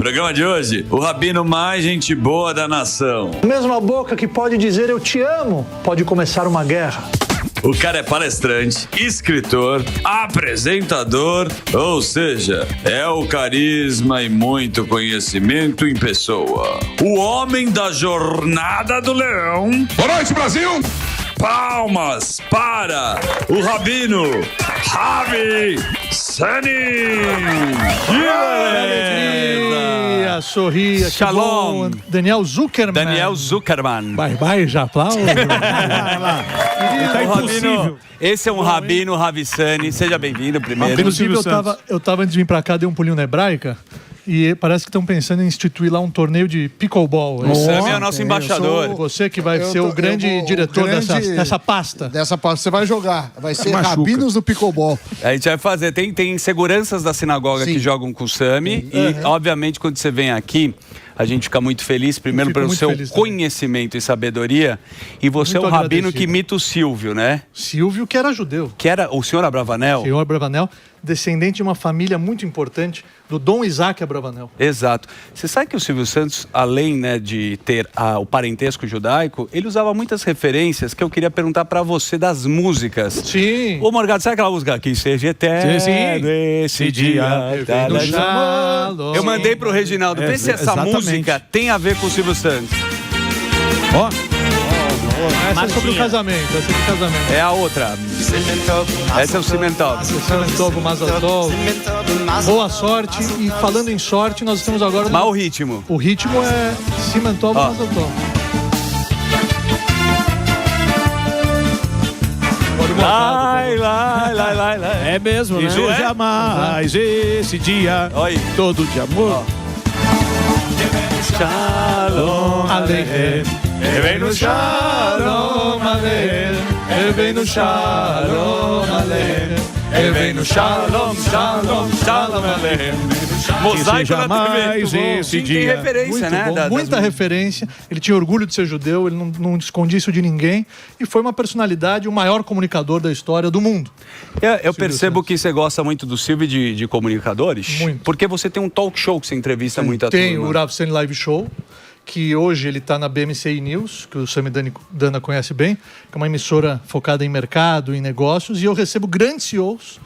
programa de hoje, o rabino mais gente boa da nação. A mesma boca que pode dizer eu te amo, pode começar uma guerra. O cara é palestrante, escritor, apresentador, ou seja, é o carisma e muito conhecimento em pessoa. O homem da Jornada do Leão. Boa noite, Brasil! Palmas para o rabino Ravi Sani. Alegria, sorria, Shalom. Daniel Zuckerman. Daniel Zuckerman. Vai, já aplaude. Tá impossível. Esse é um rabino, Ravi Sani. Seja bem-vindo primeiro. Inclusive, eu tava antes de vir pra cá, dei um pulinho na Hebraica. E parece que estão pensando em instituir lá um torneio de pickleball. O Sam é o nosso embaixador. Você que vai ser o grande diretor dessa pasta. Dessa pasta você vai jogar. Vai ser rabinos do pickleball. A gente vai fazer. Tem seguranças da sinagoga que jogam com o Sami. E, obviamente, quando você vem aqui, a gente fica muito feliz. Primeiro pelo seu conhecimento e sabedoria. E você é o rabino que imita o Silvio, né? Silvio, que era judeu. Que era o senhor Abravanel. Senhor Abravanel, descendente de uma família muito importante, do Dom Isaac Abravanel. Exato. Você sabe que o Silvio Santos, além, né, de ter o parentesco judaico, ele usava muitas referências que eu queria perguntar pra você das músicas. Sim. Ô, Morgado, sabe aquela música? Que seja eterno esse dia. Eu mandei pro Reginaldo. Vê se essa música tem a ver com o Silvio Santos. Ó. Essa é sobre o casamento, É a outra. Essa é o Cimentov. Cimentov, Mazatov. Boa sorte. E falando em sorte, nós estamos agora... Mas o ritmo? O ritmo é Cimentov, Mazatov. Lá. É mesmo, né? Jamais esse dia todo de amor. Shalom Aleichem. Vem no Shalom Aleichem. Vem no Shalom Aleichem. Vem no Shalom Aleichem. Mosaico jamais esse dia. Tem referência, né? Muita referência. Ele tinha orgulho de ser judeu, ele não escondia isso de ninguém. E foi uma personalidade, o maior comunicador da história do mundo. Eu percebo que você gosta muito do Silvio de comunicadores. Muito. Porque você tem um talk show que você entrevista muita turma. Tem o Rav Sani Live Show, que hoje ele está na BMCI News, que o Sami Dana conhece bem, que é uma emissora focada em mercado, em negócios, e eu recebo grandes CEOs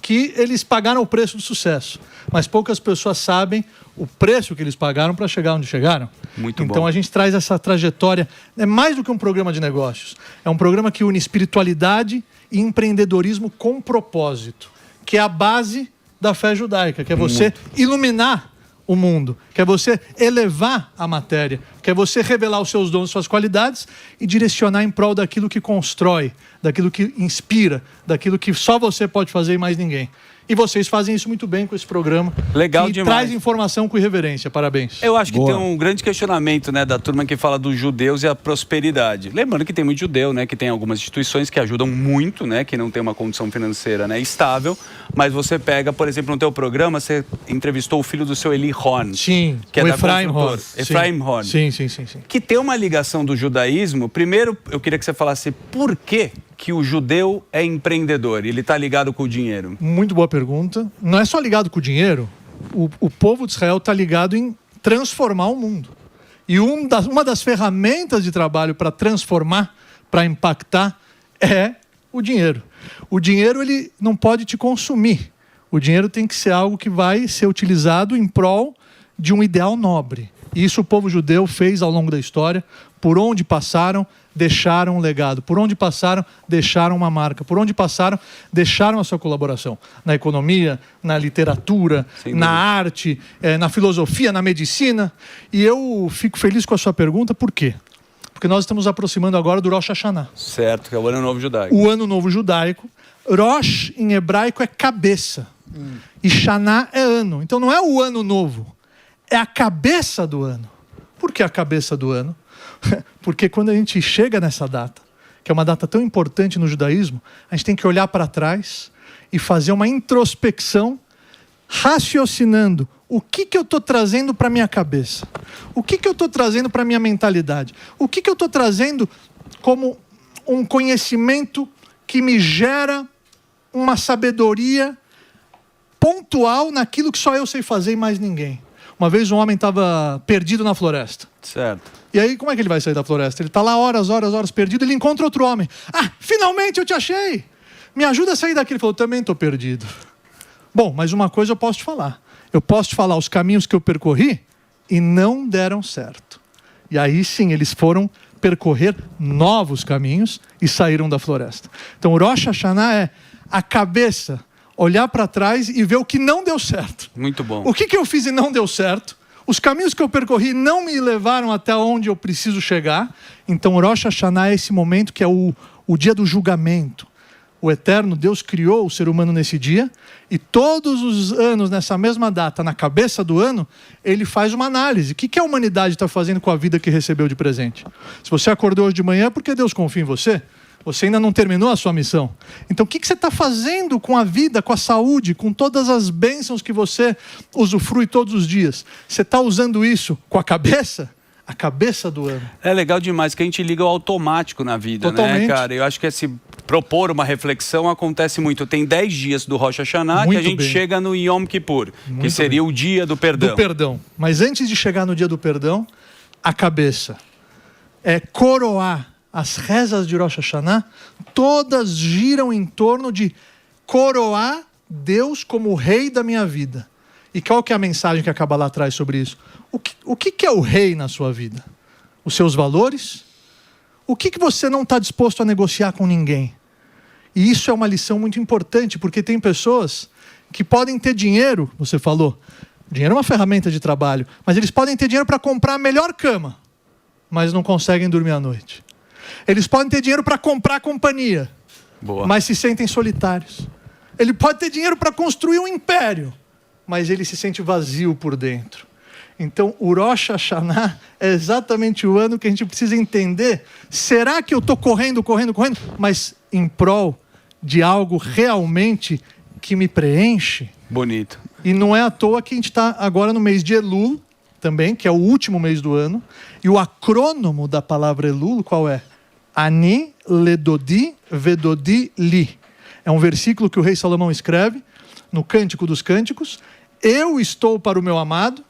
que eles pagaram o preço do sucesso, mas poucas pessoas sabem o preço que eles pagaram para chegar onde chegaram. Muito então bom. A gente traz essa trajetória, é mais do que um programa de negócios, é um programa que une espiritualidade e empreendedorismo com propósito, que é a base da fé judaica, que é você iluminar o mundo, que é você elevar a matéria, que é você revelar os seus dons, suas qualidades e direcionar em prol daquilo que constrói, daquilo que inspira, daquilo que só você pode fazer e mais ninguém. E vocês fazem isso muito bem com esse programa. Legal que demais. Traz informação com irreverência. Parabéns. Eu acho que tem um grande questionamento, né, da turma que fala dos judeus e a prosperidade. Lembrando que tem muito judeu, né, que tem algumas instituições que ajudam muito, né, que não tem uma condição financeira, né, estável. Mas você pega, por exemplo, no teu programa, você entrevistou o filho do seu Eli Horn. Sim, que é o da Efraim Horn. construtora. Efraim Horn. Sim. Que tem uma ligação do judaísmo. Primeiro, eu queria que você falasse por que o judeu é empreendedor. Ele está ligado com o dinheiro. Muito boa pergunta. Não é só ligado com o dinheiro. O povo de Israel está ligado em transformar o mundo. E uma das ferramentas de trabalho para transformar, para impactar, é o dinheiro. O dinheiro ele não pode te consumir. O dinheiro tem que ser algo que vai ser utilizado em prol de um ideal nobre. E isso o povo judeu fez ao longo da história. Por onde passaram, deixaram um legado. Por onde passaram, deixaram uma marca. Por onde passaram, deixaram a sua colaboração. Na economia, na literatura, na arte, na filosofia, na medicina. E eu fico feliz com a sua pergunta, por quê? Porque nós estamos aproximando agora do Rosh Hashanah. Certo, que é o Ano Novo Judaico. O Ano Novo Judaico. Rosh, em hebraico, é cabeça. E Shana é ano. Então não é o ano novo. É a cabeça do ano. Por que a cabeça do ano? Porque quando a gente chega nessa data, que é uma data tão importante no judaísmo, a gente tem que olhar para trás e fazer uma introspecção, raciocinando o que eu estou trazendo para a minha cabeça, o que eu estou trazendo para a minha mentalidade, o que eu estou trazendo como um conhecimento que me gera uma sabedoria pontual naquilo que só eu sei fazer e mais ninguém. Uma vez um homem estava perdido na floresta. Certo. E aí, como é que ele vai sair da floresta? Ele está lá horas perdido, ele encontra outro homem. Ah, finalmente eu te achei! Me ajuda a sair daqui. Ele falou, também estou perdido. Bom, mas uma coisa eu posso te falar. Eu posso te falar os caminhos que eu percorri e não deram certo. E aí sim, eles foram percorrer novos caminhos e saíram da floresta. Então, o Rosh Hashanah é a cabeça, olhar para trás e ver o que não deu certo. Muito bom. O que eu fiz e não deu certo? Os caminhos que eu percorri não me levaram até onde eu preciso chegar. Então, o Rosh Hashanah é esse momento que é o dia do julgamento. O Eterno, Deus criou o ser humano nesse dia e todos os anos, nessa mesma data, na cabeça do ano, ele faz uma análise. O que a humanidade está fazendo com a vida que recebeu de presente? Se você acordou hoje de manhã, é porque Deus confia em você. Você ainda não terminou a sua missão. Então, o que você está fazendo com a vida, com a saúde, com todas as bênçãos que você usufrui todos os dias? Você está usando isso com a cabeça? A cabeça do ano. É legal demais que a gente liga o automático na vida, Totalmente. né, cara? Eu acho que esse propor uma reflexão acontece muito. Tem 10 dias do Rosh Hashanah Muito que a gente bem. chega no Yom Kippur, Muito que seria bem. o dia do perdão. Do perdão. Mas antes de chegar no dia do perdão, a cabeça é coroar as rezas de Rosh Hashanah, todas giram em torno de coroar Deus como o rei da minha vida. E qual que é a mensagem que a Kabbalah traz sobre isso? O que é o rei na sua vida? Os seus valores? O que você não está disposto a negociar com ninguém? E isso é uma lição muito importante, porque tem pessoas que podem ter dinheiro, você falou, dinheiro é uma ferramenta de trabalho, mas eles podem ter dinheiro para comprar a melhor cama, mas não conseguem dormir à noite. Eles podem ter dinheiro para comprar companhia, Boa. mas se sentem solitários. Ele pode ter dinheiro para construir um império, mas ele se sente vazio por dentro. Então, o Rosh Hashanah é exatamente o ano que a gente precisa entender. Será que eu estou correndo, mas em prol de algo realmente que me preenche? Bonito. E não é à toa que a gente está agora no mês de Elul, também, que é o último mês do ano. E o acrônomo da palavra Elul, qual é? Ani ledodi vedodi li. É um versículo que o rei Salomão escreve no Cântico dos Cânticos. Eu estou para o meu amado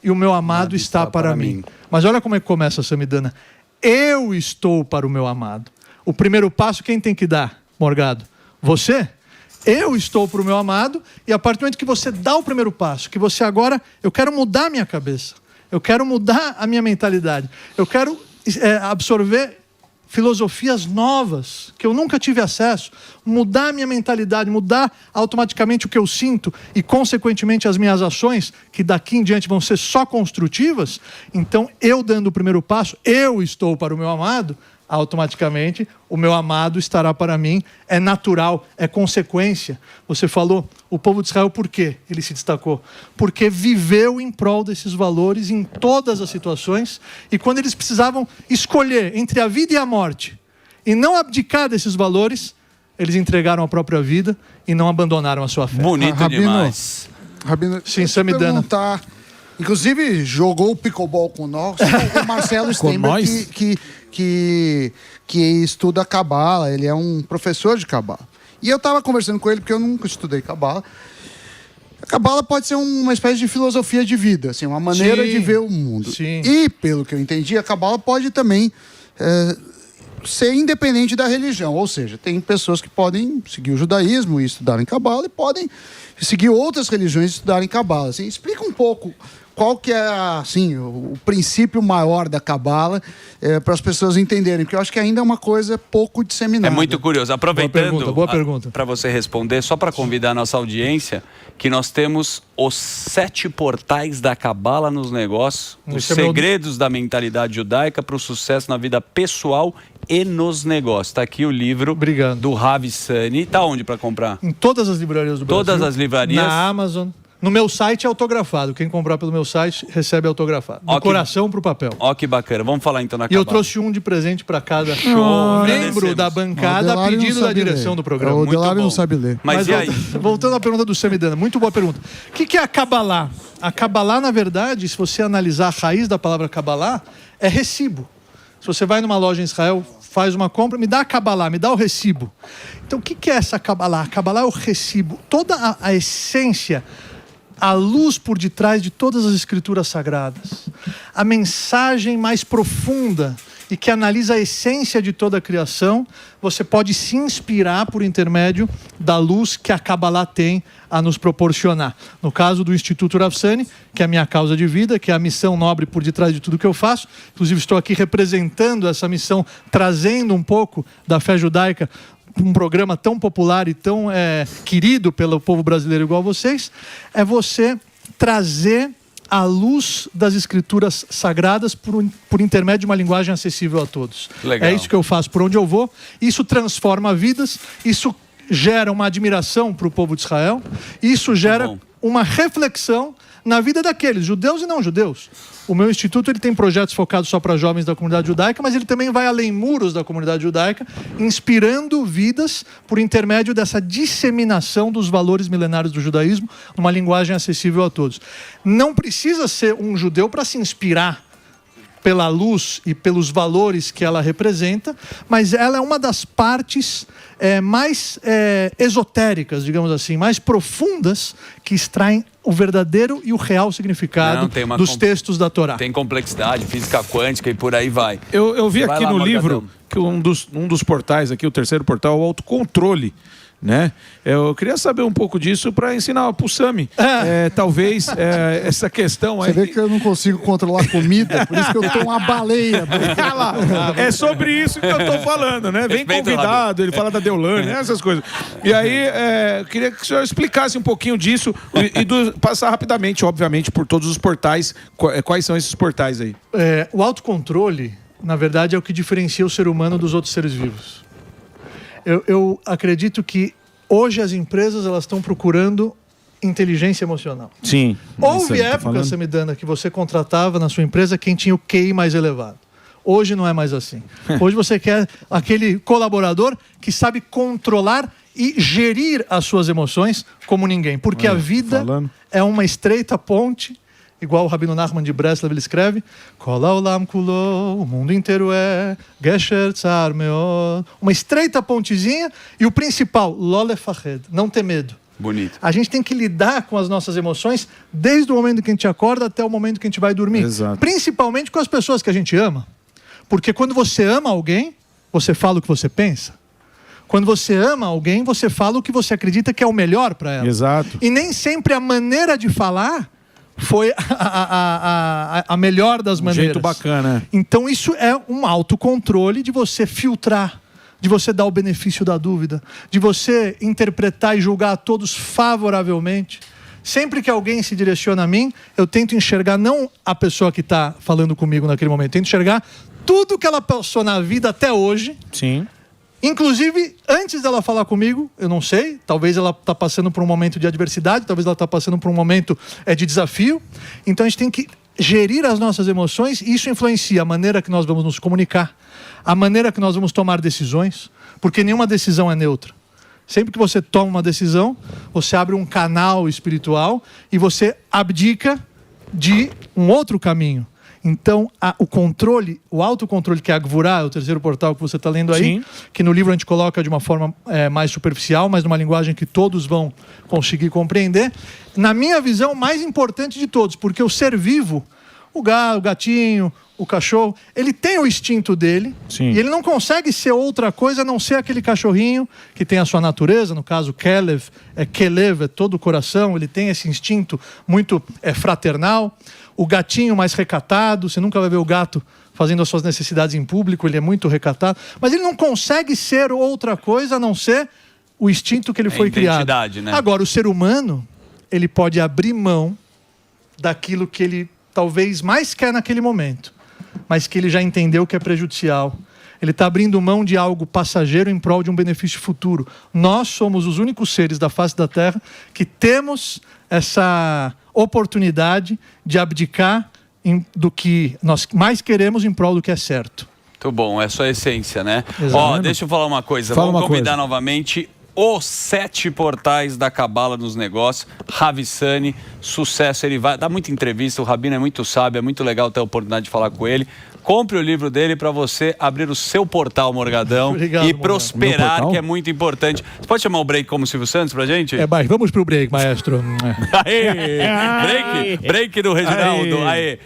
e o meu amado está para mim. Mas olha como é que começa a Samidana. Eu estou para o meu amado. O primeiro passo quem tem que dar, Morgado? Você? Eu estou para o meu amado, e a partir do momento que você dá o primeiro passo, que você agora, eu quero mudar a minha cabeça, eu quero mudar a minha mentalidade, eu quero absorver filosofias novas, que eu nunca tive acesso, mudar a minha mentalidade, mudar automaticamente o que eu sinto e, consequentemente, as minhas ações, que daqui em diante vão ser só construtivas. Então, eu dando o primeiro passo, eu estou para o meu amado, automaticamente o meu amado estará para mim. É natural, é consequência. Você falou, o povo de Israel, por quê? Ele se destacou. Porque viveu em prol desses valores em todas as situações, e quando eles precisavam escolher entre a vida e a morte, e não abdicar desses valores, eles entregaram a própria vida e não abandonaram a sua fé. Bonito Rabino, demais. Rabino, Sim, Samidana. Inclusive, jogou o pickleball com nós, o Marcelo Com Stember, nós? que estuda Kabbalah, ele é um professor de Kabbalah. E eu estava conversando com ele, porque eu nunca estudei Kabbalah. A Kabbalah pode ser uma espécie de filosofia de vida, assim, uma maneira Sim, de ver o mundo. sim. E, pelo que eu entendi, a Kabbalah pode também ser independente da religião. Ou seja, tem pessoas que podem seguir o judaísmo e estudarem Kabbalah, e podem seguir outras religiões e estudarem Kabbalah. Assim, explica um pouco qual que é assim, o princípio maior da Kabbalah, para as pessoas entenderem, porque eu acho que ainda é uma coisa pouco disseminada. É muito curioso. Aproveitando Boa pergunta. para você responder, só para convidar a nossa audiência, que nós temos os 7 portais da Kabbalah nos negócios, os Esse é meu- segredos da mentalidade judaica para o sucesso na vida pessoal e nos negócios. Está aqui o livro Obrigado. do Ravi Sani. Está onde para comprar? Em todas as livrarias do Brasil. Todas as livrarias. Na Amazon. No meu site é autografado. Quem comprar pelo meu site recebe autografado. Do Ok. coração pro papel. Ó que bacana. Vamos falar então na E eu Kabbalah. trouxe um de presente para cada Show. membro Agradecemos. da bancada a pedido da direção do programa. O Muito Delário bom. não sabe ler. Mas e aí? Voltando à pergunta do Samidana, muito boa pergunta. O que é a Kabbalah? A Kabbalah, na verdade, se você analisar a raiz da palavra Kabbalah, é recibo. Se você vai numa loja em Israel, faz uma compra, me dá a Kabbalah, me dá o recibo. Então, o que é essa Kabbalah? A Kabbalah é o recibo. Toda a essência a luz por detrás de todas as escrituras sagradas, a mensagem mais profunda e que analisa a essência de toda a criação, você pode se inspirar por intermédio da luz que a Kabbalah tem a nos proporcionar. No caso do Instituto Rav Sani, que é a minha causa de vida, que é a missão nobre por detrás de tudo que eu faço, inclusive estou aqui representando essa missão, trazendo um pouco da fé judaica, um programa tão popular e tão querido pelo povo brasileiro igual vocês, é você trazer a luz das escrituras sagradas por intermédio de uma linguagem acessível a todos. Legal. É isso que eu faço por onde eu vou. Isso transforma vidas, isso gera uma admiração para o povo de Israel, isso gera uma reflexão na vida daqueles, judeus e não judeus. O meu instituto ele tem projetos focados só para jovens da comunidade judaica, mas ele também vai além muros da comunidade judaica, inspirando vidas por intermédio dessa disseminação dos valores milenários do judaísmo, numa linguagem acessível a todos. Não precisa ser um judeu para se inspirar pela luz e pelos valores que ela representa, mas ela é uma das partes mais esotéricas, digamos assim, mais profundas, que extraem o verdadeiro e o real significado dos textos da Torá. Tem complexidade, física quântica e por aí vai. Eu vi aqui no livro que um dos portais aqui, o terceiro portal, é o autocontrole. Né? Eu queria saber um pouco disso para ensinar para o Sami. Talvez essa questão aí. Você vê que eu não consigo controlar comida, por isso que eu tô uma baleia. É sobre isso que eu tô falando, né? Vem convidado, ele fala da Deolane, essas coisas. E aí, queria que o senhor explicasse um pouquinho disso e passar rapidamente, obviamente, por todos os portais. Quais são esses portais aí? O autocontrole, na verdade, é o que diferencia o ser humano dos outros seres vivos. Eu acredito que hoje as empresas elas estão procurando inteligência emocional. Sim. Houve época, Samidana, que você contratava na sua empresa quem tinha o QI mais elevado. Hoje não é mais assim. Hoje você quer aquele colaborador que sabe controlar e gerir as suas emoções como ninguém. Porque a vida é uma estreita ponte, igual o Rabino Nachman de Breslov ele escreve, Kol haolam kulo, o mundo inteiro é Gesher Tzar Meod, uma estreita pontezinha, e o principal, Lo lefached, não ter medo. Bonito. A gente tem que lidar com as nossas emoções desde o momento que a gente acorda até o momento que a gente vai dormir. Exato. Principalmente com as pessoas que a gente ama. Porque quando você ama alguém, você fala o que você pensa. Quando você ama alguém, você fala o que você acredita que é o melhor para ela. Exato. E nem sempre a maneira de falar foi a melhor das maneiras. Jeito bacana. Então isso é um autocontrole de você filtrar, de você dar o benefício da dúvida, de você interpretar e julgar a todos favoravelmente. Sempre que alguém se direciona a mim, eu tento enxergar não a pessoa que está falando comigo naquele momento, eu tento enxergar tudo que ela passou na vida até hoje. Sim. Inclusive, antes dela falar comigo, eu não sei, talvez ela está passando por um momento de adversidade, talvez ela está passando por um momento de desafio. Então a gente tem que gerir as nossas emoções e isso influencia a maneira que nós vamos nos comunicar, a maneira que nós vamos tomar decisões, porque nenhuma decisão é neutra. Sempre que você toma uma decisão, você abre um canal espiritual e você abdica de um outro caminho. Então, o controle, o autocontrole, que é a Gvurá, o terceiro portal que você está lendo aí, sim, que no livro a gente coloca de uma forma mais superficial, mas numa linguagem que todos vão conseguir compreender, na minha visão, o mais importante de todos, porque o ser vivo, o gatinho, o cachorro, ele tem o instinto dele, sim, e ele não consegue ser outra coisa a não ser aquele cachorrinho que tem a sua natureza, no caso Kelev, Kelev, é todo o coração, ele tem esse instinto muito fraternal. O gatinho mais recatado, você nunca vai ver o gato fazendo as suas necessidades em público, ele é muito recatado, mas ele não consegue ser outra coisa a não ser o instinto que ele foi criado. Né? Agora, o ser humano, ele pode abrir mão daquilo que ele talvez mais quer naquele momento, mas que ele já entendeu que é prejudicial. Ele está abrindo mão de algo passageiro em prol de um benefício futuro. Nós somos os únicos seres da face da Terra que temos essa oportunidade de abdicar do que nós mais queremos em prol do que é certo. Muito bom, é a sua essência, né? Ó, deixa eu falar uma coisa. Vamos convidar novamente Os 7 Portais da Cabala nos Negócios. Ravi Sani, sucesso. Ele vai dar muita entrevista, o Rabino é muito sábio, é muito legal ter a oportunidade de falar com ele. Compre o livro dele para você abrir o seu portal, Morgadão. Obrigado, e Morgadão. prosperar, que é muito importante. Você pode chamar o break como Silvio Santos pra gente? Mas vamos pro break, maestro. Aê! Break do Reginaldo. Aê!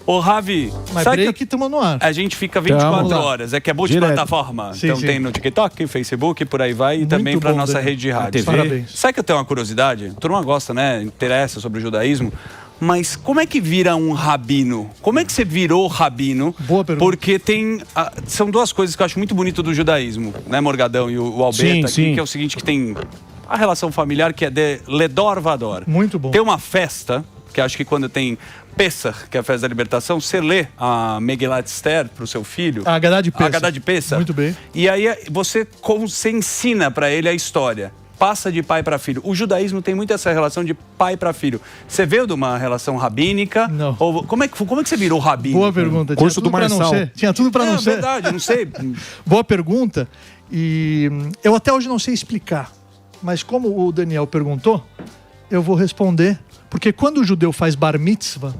Ô, Ravi, Mas sabe break que estamos no ar. a gente fica 24 horas. É que é multiplataforma. Sim, Então sim. tem no TikTok, Facebook, por aí vai. E Muito também pra bom, nossa Daniel. rede de rádio. Parabéns. Sabe que eu tenho uma curiosidade? A turma gosta, né? Interessa sobre o judaísmo. Mas como é que vira um rabino? Como é que você virou rabino? Boa pergunta. Porque são duas coisas que eu acho muito bonito do judaísmo, né, Morgadão e o Alberto Sim, aqui, sim. que é o seguinte, que tem a relação familiar que é de Ledor Vador. Muito bom. Tem uma festa, que acho que quando tem Pessach, que é a festa da libertação, você lê a Megillat Esther pro seu filho. A Haggadah de Pessach. A Haggadah de Pessach. Muito bem. E aí você ensina pra ele a história. Passa de pai para filho. O judaísmo tem muito essa relação de pai para filho. Você veio de uma relação rabínica? Não. Ou como é que você virou rabino? Boa pergunta. Curso Tinha tudo do pra não Marçal. ser. Tinha tudo para não ser. É verdade, não sei. Boa pergunta. E eu até hoje não sei explicar. Mas como o Daniel perguntou, eu vou responder. Porque quando o judeu faz bar mitzvah,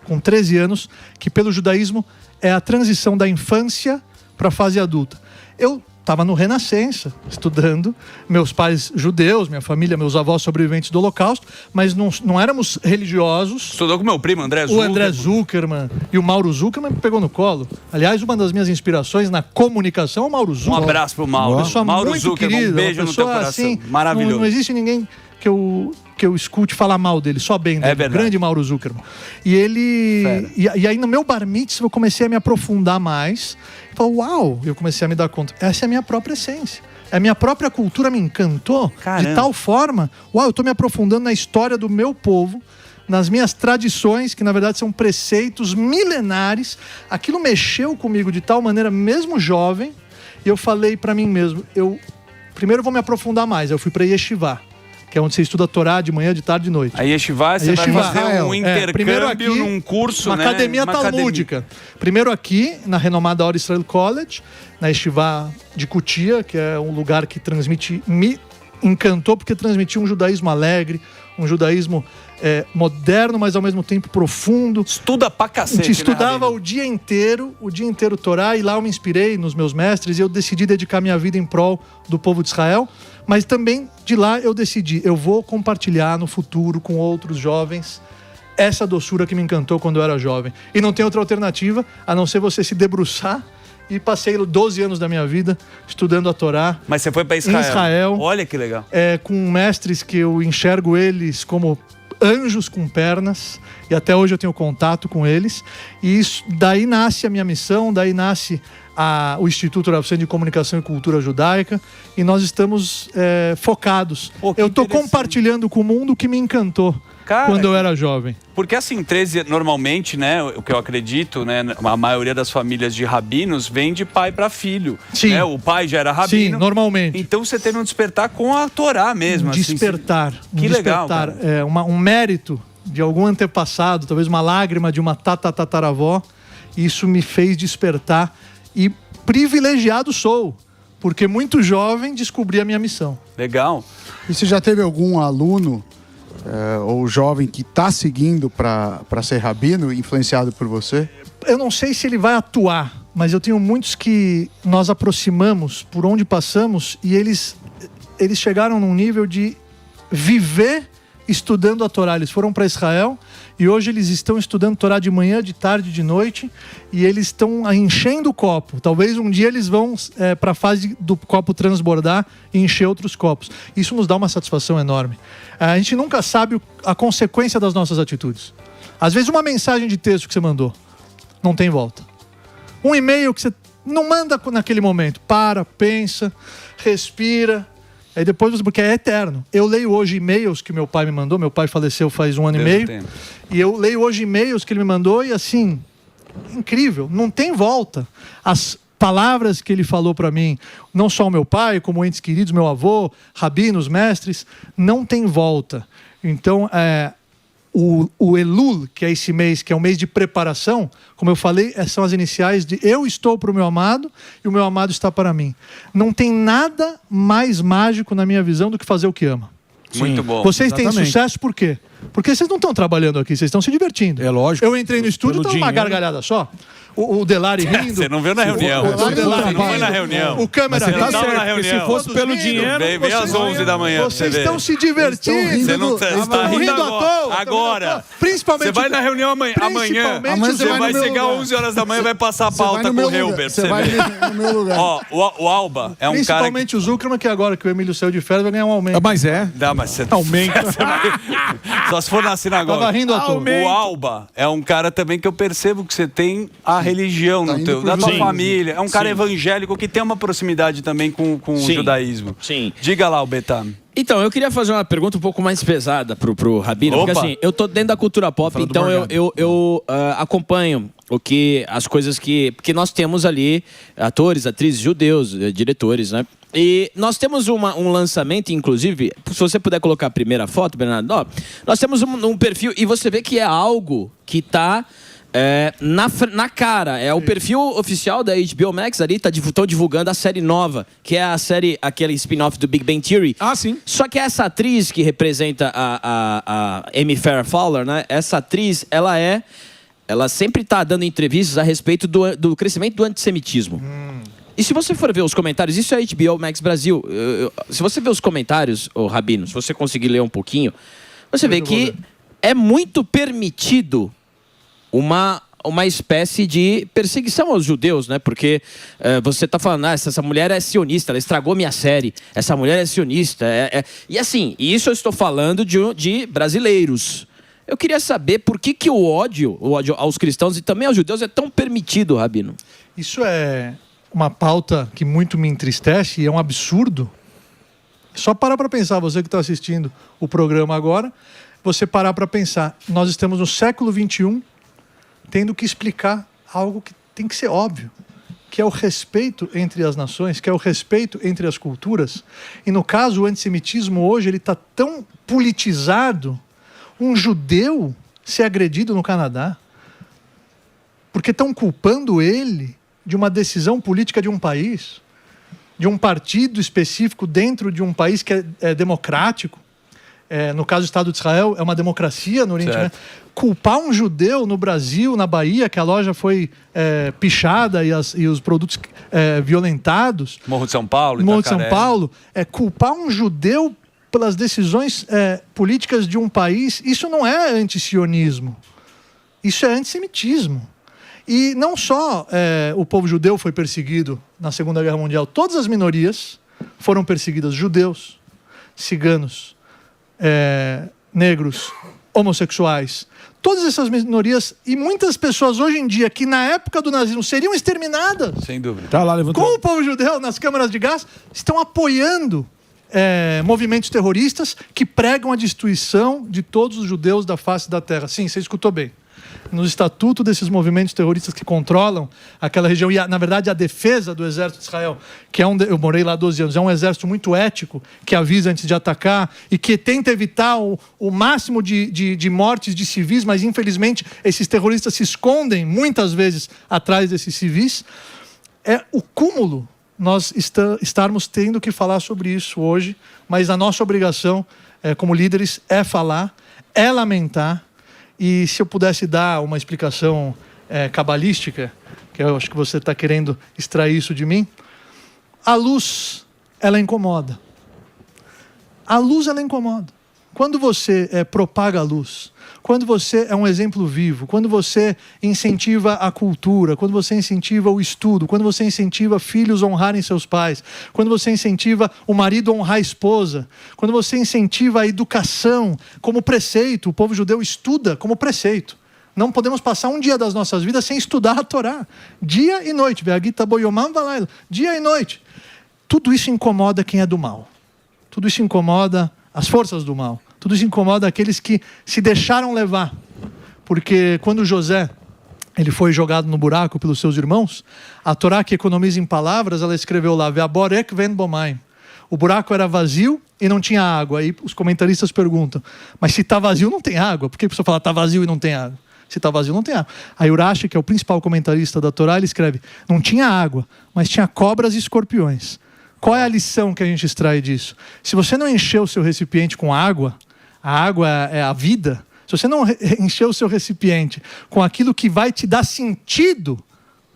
com 13 anos, que pelo judaísmo é a transição da infância para a fase adulta. Eu estava no Renascença, estudando, meus pais judeus, minha família, meus avós sobreviventes do Holocausto, mas não éramos religiosos. Estudou com meu primo, André O Zuckerman. André Zuckerman e o Mauro Zuckerman me pegou no colo. Aliás, uma das minhas inspirações na comunicação é o Mauro Um Zuckerman. abraço pro Mauro. Pessoa Mauro muito Zuckerman, querida, um beijo uma no teu pessoa, coração. assim, Maravilhoso. Não existe ninguém que eu escute falar mal dele, só bem dele. É verdade. Grande Mauro Zuckerman. E ele... E aí no meu bar mitzvah eu comecei a me aprofundar mais. Falei, uau! Eu comecei a me dar conta. Essa é a minha própria essência. A minha própria cultura me encantou Caramba. de tal forma... Uau, eu tô me aprofundando na história do meu povo, nas minhas tradições, que na verdade são preceitos milenares. Aquilo mexeu comigo de tal maneira, mesmo jovem, e eu falei pra mim mesmo, primeiro vou me aprofundar mais. Eu fui pra Yeshivá, que é onde você estuda a Torá de manhã, de tarde e de noite. A Yeshivá, você vai Yeshivá. fazer um Primeiro intercâmbio num curso, uma né? academia talmúdica. Primeiro aqui, na renomada Or Israel College, na Yeshivá de Kutia, que é um lugar que me encantou porque transmitia um judaísmo alegre, um judaísmo moderno, mas ao mesmo tempo profundo. Estuda pra A cacete, gente estudava né, o dia inteiro Torá, e lá eu me inspirei nos meus mestres e eu decidi dedicar minha vida em prol do povo de Israel. Mas também de lá eu decidi, eu vou compartilhar no futuro com outros jovens essa doçura que me encantou quando eu era jovem. E não tem outra alternativa a não ser você se debruçar. E passei 12 anos da minha vida estudando a Torá. Mas você foi pra Israel. Em Israel. Olha que legal. Com mestres que eu enxergo eles como anjos com pernas, e até hoje eu tenho contato com eles. E isso, daí nasce a minha missão, daí nasce o Instituto Rav Sani de Comunicação e Cultura Judaica, e nós estamos focados. Pô, que eu estou interessante. compartilhando com o mundo o que me encantou quando eu era jovem. Porque assim, 13, normalmente, né, o que eu acredito, né, a maioria das famílias de rabinos vem de pai para filho. Sim. Né? O pai já era rabino. Sim, normalmente. Então você teve um despertar com a Torá mesmo. Despertar. Que legal, despertar. cara. Um mérito de algum antepassado, talvez uma lágrima de uma tataravó. Isso me fez despertar e privilegiado sou, porque muito jovem descobri a minha missão. Legal. E você já teve algum aluno ou jovem que está seguindo para ser rabino, influenciado por você? Eu não sei se ele vai atuar, mas eu tenho muitos que nós aproximamos por onde passamos e eles chegaram num nível de viver estudando a Torá. Eles foram para Israel e hoje eles estão estudando Torá de manhã, de tarde, de noite, e eles estão enchendo o copo. Talvez um dia eles vão para a fase do copo transbordar e encher outros copos. Isso nos dá uma satisfação enorme. A gente nunca sabe a consequência das nossas atitudes. Às vezes uma mensagem de texto que você mandou não tem volta. Um e-mail que você não manda naquele momento. Para, pensa, respira. Aí depois você... Porque é eterno. Eu leio hoje e-mails que meu pai me mandou. Meu pai faleceu faz 1 ano e meio. E eu leio hoje e-mails que ele me mandou e assim... Incrível. Não tem volta. As palavras que ele falou para mim, não só o meu pai, como entes queridos, meu avô, rabinos, mestres, não tem volta. Então, O Elul, que é esse mês, que é um mês de preparação, como eu falei, são as iniciais de eu estou para o meu amado e o meu amado está para mim. Não tem nada mais mágico na minha visão do que fazer o que ama. Muito bom. Vocês têm Exatamente. sucesso por quê? Porque vocês não estão trabalhando aqui, vocês estão se divertindo. É lógico. Eu entrei no estúdio e Pelo estava uma dinheiro. gargalhada só. O Delari rindo. Você não viu na reunião. Delari Você não não trabalha. foi na reunião. O câmera Você tá rindo. tava na certo, porque se reunião. fosse pelo Todos rindo. dinheiro... Vem às 11 da manhã. Vocês você estão vê. se divertindo. Você não tá, Vocês está estão rindo rindo à agora. toa. Agora. Principalmente Você vai na reunião amanhã. Principalmente Amanhã Você vai no meu chegar lugar. 11 horas da manhã e vai passar a Você vai pauta no com meu o lugar. Hilbert. Você Você vai vê. no meu lugar. Ó, o Alba é um cara que... Principalmente o Zuckerman, que agora que o Emílio saiu de férias vai ganhar um aumento. Mas é. Não, mas você... Aumenta. Só se for na sinagoga. Tava rindo à toa. O Alba é um cara também que eu percebo que você tem a religião Tá no indo teu, pro da tua judaísmo. família. É um cara Sim. evangélico que tem uma proximidade também com o Sim. judaísmo. Sim. Diga lá, o Betam. Então, eu queria fazer uma pergunta um pouco mais pesada pro Rabino, porque Opa. assim, eu tô dentro da cultura pop, Fala do então Morgado. eu acompanho as coisas que... Porque nós temos ali atores, atrizes, judeus, diretores, né? E nós temos um lançamento, inclusive, se você puder colocar a primeira foto, Bernardo, ó, nós temos um perfil, e você vê que é algo que tá... na cara, é o perfil oficial da HBO Max ali, estão divulgando a série nova, que é a série, aquele spin-off do Big Bang Theory. Ah, sim. Só que essa atriz que representa a Amy Farrah Fowler, né? Essa atriz, ela sempre tá dando entrevistas a respeito do crescimento do antissemitismo. E se você for ver os comentários, isso é HBO Max Brasil. Se você ver os comentários, Rabino, se você conseguir ler um pouquinho, você vê que é muito permitido uma espécie de perseguição aos judeus, né? Porque você tá falando, essa mulher é sionista, ela estragou minha série, essa mulher é sionista. E assim, isso eu estou falando de brasileiros. Eu queria saber por que o ódio aos cristãos e também aos judeus é tão permitido, Rabino. Isso é uma pauta que muito me entristece e é um absurdo. Só parar para pensar, você que está assistindo o programa agora, você parar para pensar, nós estamos no século XXI, tendo que explicar algo que tem que ser óbvio, que é o respeito entre as nações, que é o respeito entre as culturas. E no caso, o antissemitismo hoje ele está tão politizado, um judeu ser agredido no Canadá, porque estão culpando ele de uma decisão política de um país, de um partido específico dentro de um país que é democrático. No caso do Estado de Israel, é uma democracia no Oriente Médio. Culpar um judeu no Brasil, na Bahia, que a loja foi pichada e os produtos violentados. Morro de São Paulo, Morro de São Itacaré. Paulo. Culpar um judeu pelas decisões políticas de um país, isso não é antisionismo. Isso é antissemitismo. E não só o povo judeu foi perseguido na Segunda Guerra Mundial, todas as minorias foram perseguidas, judeus, ciganos, negros, homossexuais, todas essas minorias e muitas pessoas hoje em dia que na época do nazismo seriam exterminadas, Sem dúvida. Tá lá, levantou. com o povo judeu nas câmaras de gás, estão apoiando movimentos terroristas que pregam a destruição de todos os judeus da face da terra. Sim, você escutou bem. No estatuto desses movimentos terroristas que controlam aquela região, e na verdade a defesa do exército de Israel, que eu morei lá 12 anos, é um exército muito ético, que avisa antes de atacar e que tenta evitar o máximo de mortes de civis, mas infelizmente esses terroristas se escondem muitas vezes atrás desses civis. É o cúmulo nós estarmos tendo que falar sobre isso hoje, mas a nossa obrigação como líderes é falar, é lamentar. E se eu pudesse dar uma explicação cabalística, que eu acho que você está querendo extrair isso de mim, a luz, ela incomoda. A luz, ela incomoda. Quando você propaga a luz, quando você é um exemplo vivo, quando você incentiva a cultura, quando você incentiva o estudo, quando você incentiva filhos a honrarem seus pais, quando você incentiva o marido a honrar a esposa, quando você incentiva a educação como preceito, o povo judeu estuda como preceito. Não podemos passar um dia das nossas vidas sem estudar a Torá. Dia e noite. Dia e noite. Tudo isso incomoda quem é do mal. Tudo isso incomoda as forças do mal. Tudo isso incomoda aqueles que se deixaram levar. Porque quando José ele foi jogado no buraco pelos seus irmãos, a Torá, que economiza em palavras, ela escreveu lá, Ve'aborek ven bomaim. O buraco era vazio e não tinha água. Aí os comentaristas perguntam, mas se está vazio não tem água? Por que a pessoa fala está vazio e não tem água? Se está vazio não tem água. Aí Urashi, que é o principal comentarista da Torá, ele escreve, não tinha água, mas tinha cobras e escorpiões. Qual é a lição que a gente extrai disso? Se você não encher o seu recipiente com água, a água é a vida. Se você não encher o seu recipiente com aquilo que vai te dar sentido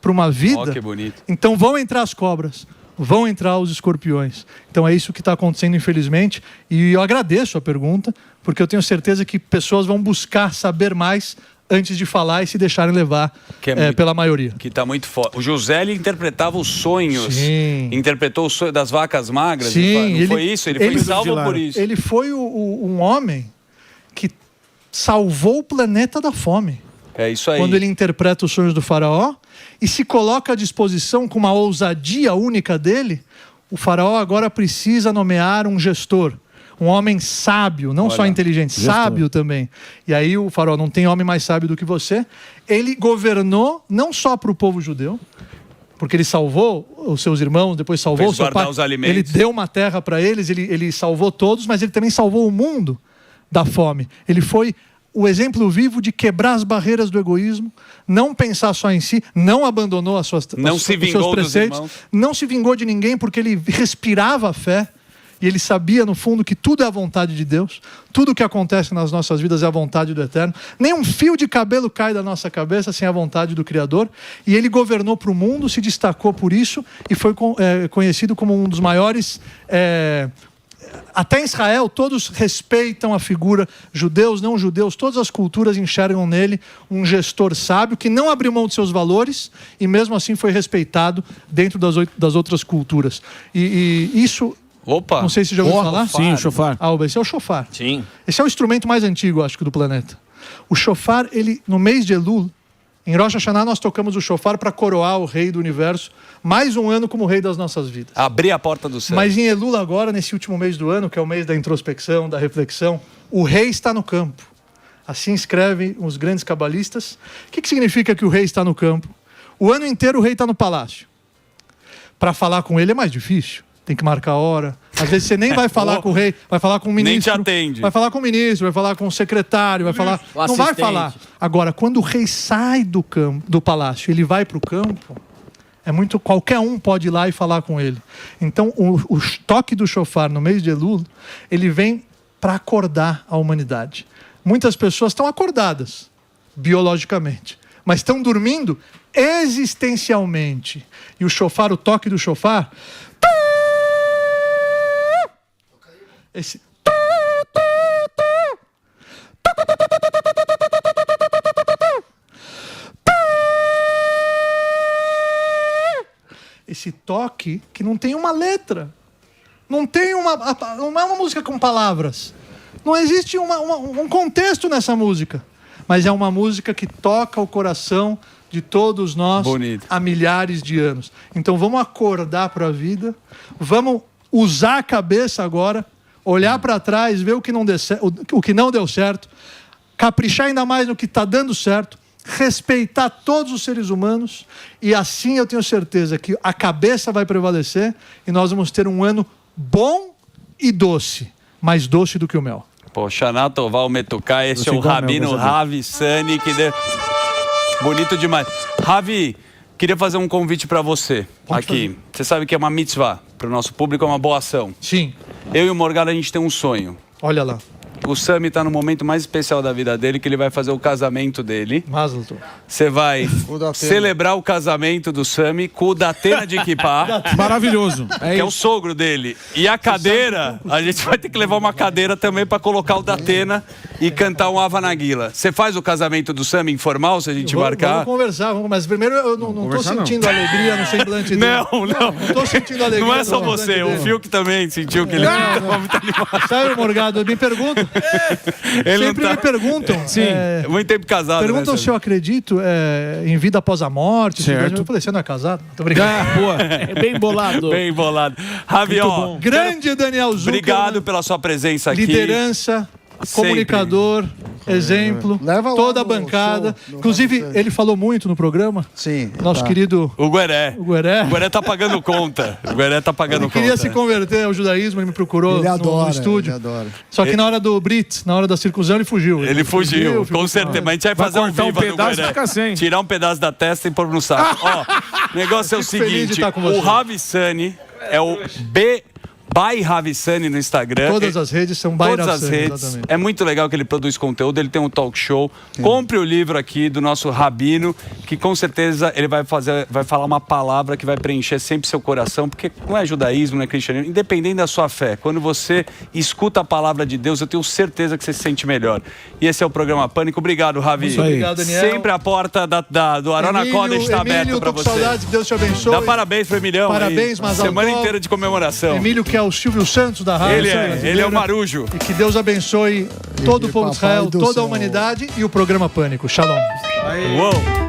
para uma vida, que bonito. então vão entrar as cobras, vão entrar os escorpiões. Então é isso que está acontecendo, infelizmente. E eu agradeço a pergunta, porque eu tenho certeza que pessoas vão buscar saber mais antes de falar e se deixarem levar pela maioria. Que está muito forte. O José, ele interpretava os sonhos. Sim. Interpretou o sonho das vacas magras. Sim, não foi isso? Ele foi salvo por isso. Ele foi um homem que salvou o planeta da fome. É isso aí. Quando ele interpreta os sonhos do faraó e se coloca à disposição com uma ousadia única dele, o faraó agora precisa nomear um gestor. Um homem sábio, não só inteligente, sábio também. E aí o faraó não tem homem mais sábio do que você. Ele governou não só para o povo judeu, porque ele salvou os seus irmãos, depois salvou o seu pai. Os alimentos. Ele deu uma terra para eles, ele salvou todos, mas ele também salvou o mundo da fome. Ele foi o exemplo vivo de quebrar as barreiras do egoísmo, não pensar só em si, não abandonou os seus preceitos, não se vingou de ninguém, porque ele respirava a fé. E ele sabia, no fundo, que tudo é a vontade de Deus. Tudo que acontece nas nossas vidas é a vontade do Eterno. Nem um fio de cabelo cai da nossa cabeça sem a vontade do Criador. E ele governou para o mundo, se destacou por isso e foi conhecido como um dos maiores... Até em Israel, todos respeitam a figura, judeus, não judeus, todas as culturas enxergam nele um gestor sábio que não abriu mão de seus valores e mesmo assim foi respeitado dentro das outras culturas. E isso... Opa! Não sei se já ouviu falar. Sim, o shofar. Esse é o shofar. Sim. Esse é o instrumento mais antigo, acho que, do planeta. O shofar, ele, no mês de Elul, em Rosh Hashanah, nós tocamos o shofar para coroar o rei do universo, mais um ano como rei das nossas vidas. Abrir a porta do céu. Mas em Elul agora, nesse último mês do ano, que é o mês da introspecção, da reflexão, o rei está no campo. Assim escrevem os grandes cabalistas. O que significa que o rei está no campo? O ano inteiro o rei está no palácio. Para falar com ele é mais difícil. Tem que marcar a hora. Às vezes você nem vai falar com o rei, vai falar com o ministro. Nem te atende. Vai falar com o ministro, vai falar com o secretário, vai falar... Não vai falar. Agora, quando o rei sai do palácio, ele vai para o campo, qualquer um pode ir lá e falar com ele. Então, o toque do shofar no mês de Elul, ele vem para acordar a humanidade. Muitas pessoas estão acordadas, biologicamente, mas estão dormindo existencialmente. E o shofar, o toque do shofar... Esse... Esse toque que não tem uma letra. Não tem não é uma música com palavras. Não existe um contexto nessa música. Mas é uma música que toca o coração de todos nós há milhares de anos. Então vamos acordar para a vida. Vamos usar a cabeça agora. Olhar para trás, ver o que não deu certo, caprichar ainda mais no que está dando certo, respeitar todos os seres humanos e assim eu tenho certeza que a cabeça vai prevalecer e nós vamos ter um ano bom e doce, mais doce do que o mel. Pô, Shana Tová Metuká, esse é o Rabino Ravi Sani, que bonito demais. Ravi, queria fazer um convite para você aqui. Você sabe que é uma mitzvah, para o nosso público é uma boa ação. Sim. Eu e o Morgado, a gente tem um sonho. Olha lá. O Sami está no momento mais especial da vida dele, que ele vai fazer o casamento dele. Você vai celebrar o casamento do Sami com o Datena de Kippah. Maravilhoso. Que é o sogro dele. E a cadeira, a gente vai ter que levar uma cadeira também para colocar o Datena e cantar um Ava Nagila. Você faz o casamento do Sami informal, se a gente marcar? Vamos conversar, mas primeiro eu não estou sentindo alegria no semblante dele. Não estou sentindo alegria. Não é só você, o Fiuk também sentiu que ele estava muito animado. Sabe, Morgado, me perguntam. Me perguntam. Sim, muito tempo casado. Perguntam se eu acredito em vida após a morte. Certo. Eu falei, você não é casado? Muito obrigado. É bem bolado. Bem bolado. Ravi, ó, grande Daniel Zuckerman. Obrigado pela sua presença aqui. Liderança, comunicador, exemplo. Leva lá toda a no bancada. show, no Inclusive, Ravi Sani. ele falou muito no programa. Sim. Nosso tá. querido O Gueré. Gueré. O Gueré tá pagando conta. O Gueré tá pagando Ele conta. queria se converter ao judaísmo, ele me procurou Ele no adora, estúdio. ele adora. Só que na hora do Brit, na hora da circuncisão, ele fugiu. Ele fugiu, ficou com certeza. Mas a gente vai Vai fazer um cortar um viva do pedaço e Gueré. fica sem. Tirar um pedaço da testa e pôr no saco. Ó, o negócio é o Fico feliz de seguinte: estar com você. o Ravi Sani é o by Ravi Sani no Instagram. Todas as redes são by Todas Rav as Sani, redes. exatamente. É muito legal que ele produz conteúdo, ele tem um talk show. Compre o livro aqui do nosso Rabino, que com certeza ele vai falar uma palavra que vai preencher sempre seu coração, porque não é judaísmo, não é cristianismo, independente da sua fé. Quando você escuta a palavra de Deus, eu tenho certeza que você se sente melhor. E esse é o programa Pânico. Obrigado, Ravi. Muito obrigado, Daniel. Sempre a porta do Arona College está aberta para tô com você. saudades, que Deus te abençoe. Dá parabéns pro Emilhão. Parabéns, aí. Mazal Semana Tov. inteira de comemoração. Emílio, que é o Silvio Santos da rádio. Ele é o Marujo. E que Deus abençoe todo o povo de Papai Israel, do toda a céu. humanidade e o programa Pânico. Shalom. Uou.